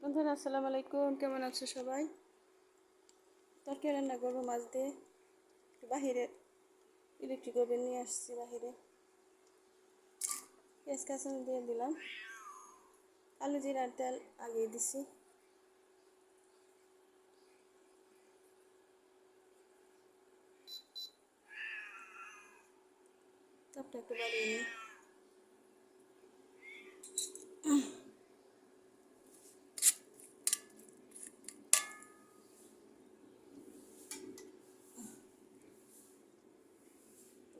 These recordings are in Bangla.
বন্ধুরা আসসালামু আলাইকুম, কেমন আছো সবাই? তরকারি রান্না করবো মাছ দিয়ে। বাহিরে ইলেকট্রিক ওভেন নিয়ে আসছি, বাহিরে পেঁয়াজ কাঁচামরিচ দিয়ে দিলাম, আলু জিরার তেল আগিয়ে দিছি। তাপটা একটু বাড়িয়ে নিই।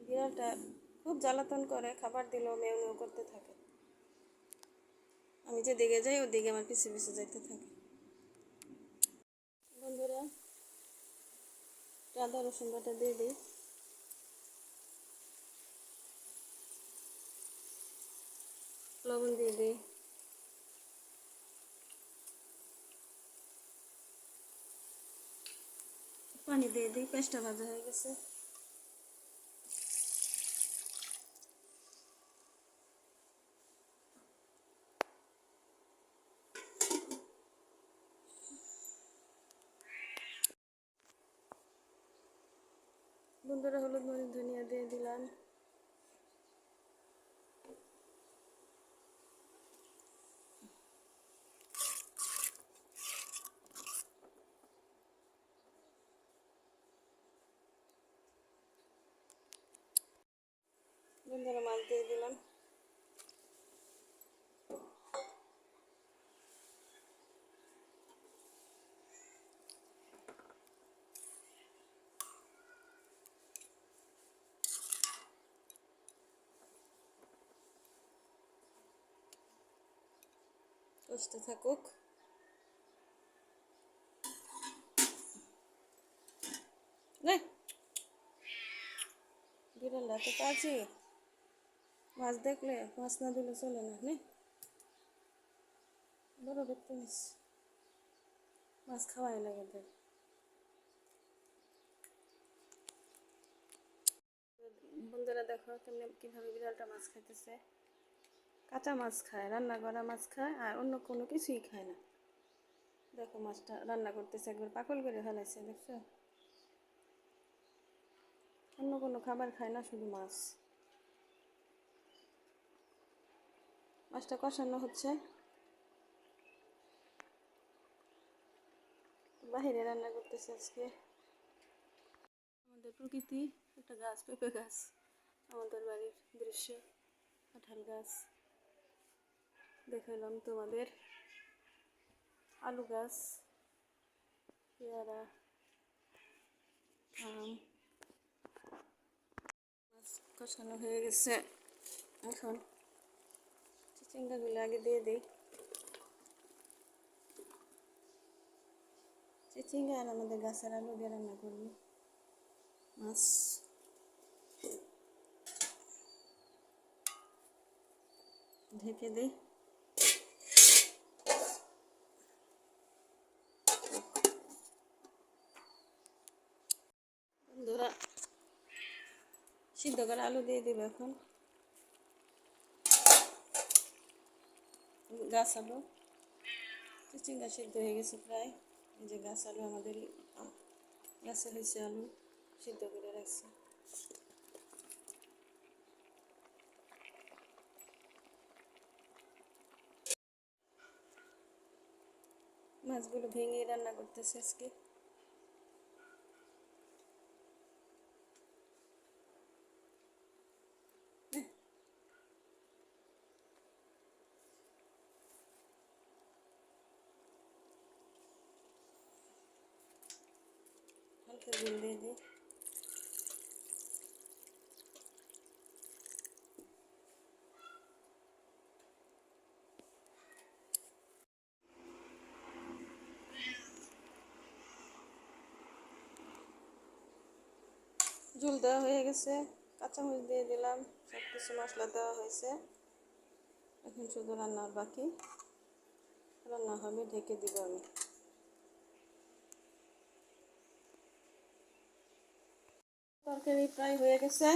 বিড়ালটা খুব জ্বালাতন করে, খাবার দিলেও মেউ মেউ করতে থাকে। আমি যে দিকে যাই ওদিকে আমার পিছে পিছে যাইতে থাকে। বন্ধুরা আদা রসুন বাটা দিয়ে দিই, লবণ দিয়ে দিই, পানি দিয়ে দিই। পেঁয়াজটা ভাজা হয়ে গেছে। বন্ধুরা হলুদ মরিচ ধনিয়া দিয়ে দিলাম। বন্ধুরা মাছ দিয়ে দিলাম। কষতে থাকুক। নে বিড়ালটা তো কাজে, মাছ দেখলে মাছ না দিলে চলে না। নে বড় দেখতে নিস, মাছ খাওয়াই লাগে দেখ। বন্ধুরা দেখো কেমনি কীভাবে বিড়ালটা মাছ খাইতেছে। কাঁচা মাছ খায়, রান্না করা মাছ খায়, আর অন্য কোনো কিছুই খায় না। দেখো মাছটা রান্না করতেছে, একবার পাকল করে ফেলাইছে, দেখছো? অন্য কোনো খাবার খায় না, শুধু মাছ। মাছটা কষানো হচ্ছে, বাহিরে রান্না করতেছে আজকে। আমাদের প্রকৃতি একটা গাছ, পেঁপে গাছ, আমাদের বাড়ির দৃশ্য, কাঁঠাল গাছ দেখালাম তোমাদের, আলু গাছ, পেয়ারা, আম। মাছ কষানো হয়ে গেছে, এখন চিচিঙ্গাগুলো আগে দিয়ে দিই। চিচিঙ্গা আর আমাদের গাছের আলু দিয়ে রান্না করবো মাছ। ঢেকে দিই। বন্ধুরা সিদ্ধ করে আলু দিয়ে দিব এখন, গাছ আলু। চিচিঙ্গা সিদ্ধ হয়ে গেছে প্রায়। এই যে গাছ আলু, আমাদের গাছে হয়েছে আলু, সিদ্ধ করে রাখছি। মাছগুলো ভেঙে রান্না করতেছে আজকে। হালকা ঝোল দিয়ে দিই। ঝোল দেওয়া হয়ে গেছে, কাঁচামরিচ দিয়ে দিলাম, সব কিছু মশলা দেওয়া হয়েছে। এখন শুধু রান্নার বাকি, রান্না হবে, ঢেকে দিব আমি। তরকারি প্রায় হয়ে গেছে,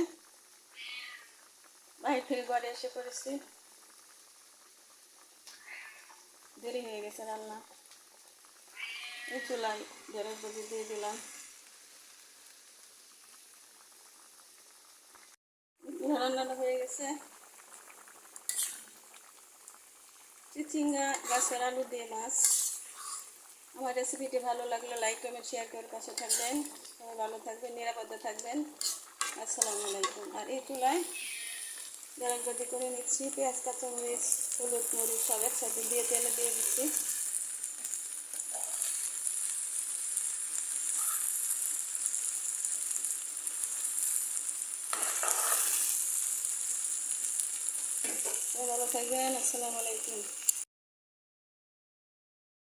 বাহির থেকে ঘরে এসে পড়েছি। দেরি হয়ে গেছে রান্না। এই চুলায় ঢেঁড়স ভাজি দিয়ে দিলাম। রান্নাটা হয়ে গেছে। চিচিঙ্গা গাছের আলু দিয়ে মাছ। আমার রেসিপিটি ভালো লাগলে লাইক কমেন্ট শেয়ার করে পাশে থাকবেন। সবাই ভালো থাকবেন, নিরাপদে থাকবেন। আসসালামু আলাইকুম। আর এই চুলায় ঢেঁড়স ভাজি করে নিচ্ছি। পেঁয়াজ, কাঁচামরিচ, হলুদ, মরিচ সব একসাথে দিয়ে তেলে দিয়ে দিচ্ছি। ভালো থাকবেন। আসসালামু আলাইকুম।